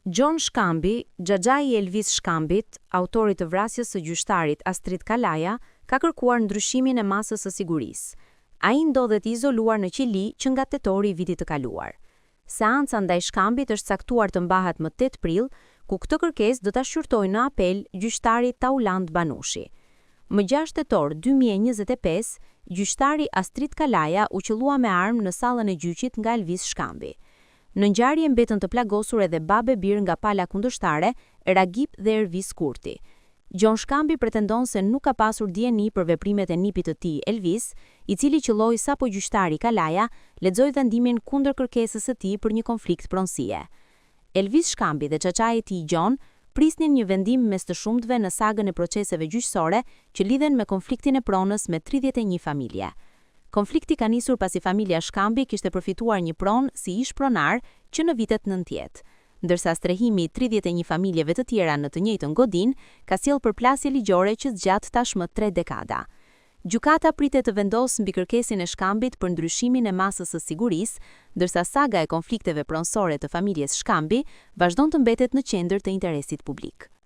Gjon Shkambi, xhaxhai i Elvis Shkambit, autorit të vrasjes së gjyqtarit Astrid Kalaja, ka kërkuar ndryshimin e masës së sigurisë. Ai ndodhet i izoluar në qeli që nga tetori i vitit të kaluar. Seanca ndaj Shkambit është caktuar të mbahet më 8 prill, ku këtë kërkesë do ta shqyrtojë në apel gjyqtari Tauland Banushi. Më 6 tetor 2025, gjyqtari Astrid Kalaja u qellua me armë në sallën e gjyqit nga Elvis Shkambi. Në ngjarje mbetën të plagosur edhe babe bir nga pala kundërshtare, Ragip dhe Ervis Kurti. Gjon Shkambi pretendon se nuk ka pasur dieni për veprimet e nipit të tij, Elvis, i cili qelloi sapo gjyqtari Kalaja lexoi vendimin kundër kërkesës së tij për një konflikt pronësie. Elvis Shkambi dhe çaçai i tij Gjon prisnin një vendim mes të shumtëve në sagën e proceseve gjyqësore që lidhen me konfliktin e pronës me 31 familje. Konflikti ka nisur pasi familja Shkambi kishte përfituar një pronë si ish pronar që në vitet 90, ndërsa strehimi i 31 familjeve të tjera në të njëjtën godin ka sjellë përplasje ligjore që zgjat tashmë 3 dekada. Gjykata pritet të vendosë mbi kërkesën e Shkambit për ndryshimin e masës së sigurisë, ndërsa saga e konflikteve pronësore të familjes Shkambi vazhdon të mbetet në qendër të interesit publik.